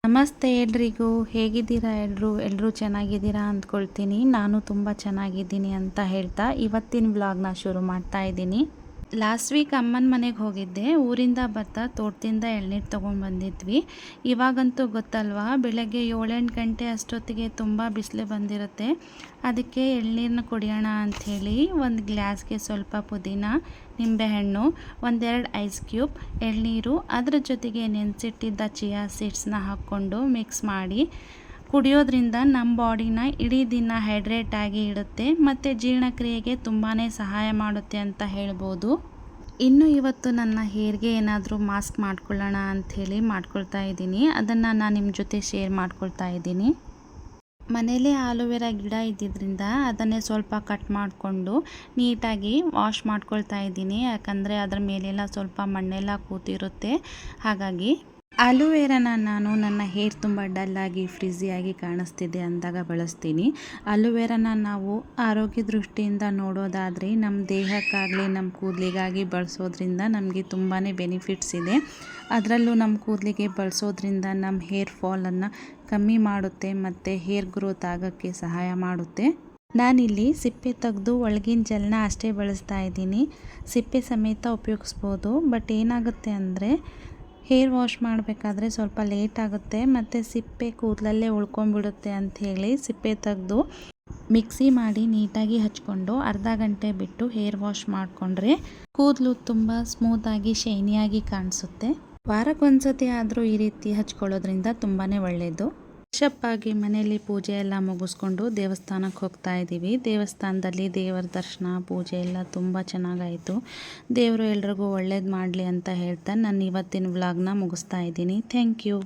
ನಮಸ್ತೆ ಎಲ್ರಿಗೂ. ಹೇಗಿದ್ದೀರಾ ಎಲ್ಲರೂ ಚೆನ್ನಾಗಿದ್ದೀರಾ ಅಂದ್ಕೊಳ್ತೀನಿ. ನಾನು ತುಂಬ ಚೆನ್ನಾಗಿದ್ದೀನಿ ಅಂತ ಹೇಳ್ತಾ ಇವತ್ತಿನ ವ್ಲಾಗ್ನ ಶುರು ಮಾಡ್ತಾ ಇದ್ದೀನಿ. ಲಾಸ್ಟ್ ವೀಕ್ ಅಮ್ಮನ ಮನೆಗೆ ಹೋಗಿದ್ದೆ. ಊರಿಂದ ಬರ್ತಾ ತೋಟದಿಂದ ಎಳ್ನೀರು ತೊಗೊಂಡು ಬಂದಿದ್ವಿ. ಇವಾಗಂತೂ ಗೊತ್ತಲ್ವಾ, ಬೆಳಗ್ಗೆ 7-8 ಗಂಟೆ ಅಷ್ಟೊತ್ತಿಗೆ ತುಂಬ ಬಿಸಿಲು ಬಂದಿರುತ್ತೆ. ಅದಕ್ಕೆ ಎಳ್ನೀರನ್ನ ಕುಡಿಯೋಣ ಅಂಥೇಳಿ ಒಂದು ಗ್ಲಾಸ್ಗೆ ಸ್ವಲ್ಪ ಪುದೀನ, ನಿಂಬೆಹಣ್ಣು, ಒಂದೆರಡು ಐಸ್ ಕ್ಯೂಬ್, ಎಳ್ನೀರು, ಅದರ ಜೊತೆಗೆ ನೆನೆಸಿಟ್ಟಿದ್ದ ಚಿಯಾ ಸೀಡ್ಸ್ನ ಹಾಕ್ಕೊಂಡು ಮಿಕ್ಸ್ ಮಾಡಿ ಕುಡಿಯೋದ್ರಿಂದ ನಮ್ಮ ಬಾಡಿನ ಇಡೀ ದಿನ ಹೈಡ್ರೇಟ್ ಆಗಿ ಇಡುತ್ತೆ ಮತ್ತು ಜೀರ್ಣಕ್ರಿಯೆಗೆ ತುಂಬಾ ಸಹಾಯ ಮಾಡುತ್ತೆ ಅಂತ ಹೇಳ್ಬೋದು. ಇನ್ನು ಇವತ್ತು ನನ್ನ ಹೇರ್ಗೆ ಏನಾದರೂ ಮಾಸ್ಕ್ ಮಾಡ್ಕೊಳ್ಳೋಣ ಅಂಥೇಳಿ ಮಾಡ್ಕೊಳ್ತಾ ಇದ್ದೀನಿ. ಅದನ್ನು ನಾನು ನಿಮ್ಮ ಜೊತೆ ಶೇರ್ ಮಾಡ್ಕೊಳ್ತಾ ಇದ್ದೀನಿ. ಮನೇಲೇ ಆಲೋವೆರಾ ಗಿಡ ಇದ್ದಿದ್ದರಿಂದ ಅದನ್ನೇ ಸ್ವಲ್ಪ ಕಟ್ ಮಾಡಿಕೊಂಡು ನೀಟಾಗಿ ವಾಶ್ ಮಾಡ್ಕೊಳ್ತಾ ಇದ್ದೀನಿ. ಯಾಕಂದರೆ ಅದರ ಮೇಲೆಲ್ಲ ಸ್ವಲ್ಪ ಮಣ್ಣೆಲ್ಲ ಕೂತಿರುತ್ತೆ. ಹಾಗಾಗಿ ಆಲೋವೆರಾನ ನಾನು ನನ್ನ ಹೇರ್ ತುಂಬ ಡಲ್ಲಾಗಿ ಫ್ರಿಝಿಯಾಗಿ ಕಾಣಿಸ್ತಿದೆ ಅಂದಾಗ ಬಳಸ್ತೀನಿ. ಆಲೋವೆರಾನ ನಾವು ಆರೋಗ್ಯ ದೃಷ್ಟಿಯಿಂದ ನೋಡೋದಾದರೆ ನಮ್ಮ ದೇಹಕ್ಕಾಗಲಿ ನಮ್ಮ ಕೂದಲಿಗಾಗಿ ಬಳಸೋದ್ರಿಂದ ನಮಗೆ ತುಂಬಾ ಬೆನಿಫಿಟ್ಸ್ ಇದೆ. ಅದರಲ್ಲೂ ನಮ್ಮ ಕೂದಲಿಗೆ ಬಳಸೋದ್ರಿಂದ ನಮ್ಮ ಹೇರ್ ಫಾಲನ್ನು ಕಮ್ಮಿ ಮಾಡುತ್ತೆ ಮತ್ತು ಹೇರ್ ಗ್ರೋತ್ ಆಗೋಕ್ಕೆ ಸಹಾಯ ಮಾಡುತ್ತೆ. ನಾನಿಲ್ಲಿ ಸಿಪ್ಪೆ ತೆಗೆದು ಒಳಗಿನ ಜೆಲ್ನ ಅಷ್ಟೇ ಬಳಸ್ತಾ ಇದ್ದೀನಿ. ಸಿಪ್ಪೆ ಸಮೇತ ಉಪಯೋಗಿಸ್ಬೋದು. ಬಟ್ ಏನಾಗುತ್ತೆ ಅಂದರೆ ಹೇರ್ ವಾಶ್ ಮಾಡಬೇಕಾದ್ರೆ ಸ್ವಲ್ಪ ಲೇಟ್ ಆಗುತ್ತೆ ಮತ್ತು ಸಿಪ್ಪೆ ಕೂದಲಲ್ಲೇ ಉಳ್ಕೊಂಡ್ಬಿಡುತ್ತೆ ಅಂಥೇಳಿ ಸಿಪ್ಪೆ ತೆಗೆದು ಮಿಕ್ಸಿ ಮಾಡಿ ನೀಟಾಗಿ ಹಚ್ಕೊಂಡು ಅರ್ಧ ಗಂಟೆ ಬಿಟ್ಟು ಹೇರ್ ವಾಶ್ ಮಾಡಿಕೊಂಡ್ರೆ ಕೂದಲು ತುಂಬ ಸ್ಮೂತಾಗಿ ಶೈನಿಯಾಗಿ ಕಾಣಿಸುತ್ತೆ. ವಾರಕ್ಕೊಂದ್ಸತಿ ಆದರೂ ಈ ರೀತಿ ಹಚ್ಕೊಳ್ಳೋದ್ರಿಂದ ತುಂಬಾ ಒಳ್ಳೆಯದು. ಆಗಿ ಮನೆಯಲ್ಲಿ ಪೂಜೆ ಎಲ್ಲ ಮುಗಿಸ್ಕೊಂಡು ದೇವಸ್ಥಾನಕ್ಕೆ ಹೋಗ್ತಾ ಇದ್ದೀವಿ. ದೇವಸ್ಥಾನದಲ್ಲಿ ದೇವರ ದರ್ಶನ ಪೂಜೆ ಎಲ್ಲ ತುಂಬ ಚೆನ್ನಾಗಾಯಿತು. ದೇವರು ಎಲ್ರಿಗೂ ಒಳ್ಳೇದು ಮಾಡಲಿ ಅಂತ ಹೇಳ್ತಾ ನಾನು ಇವತ್ತಿನ ವ್ಲಾಗ್ನ ಮುಗಿಸ್ತಾ ಇದ್ದೀನಿ. Thank you.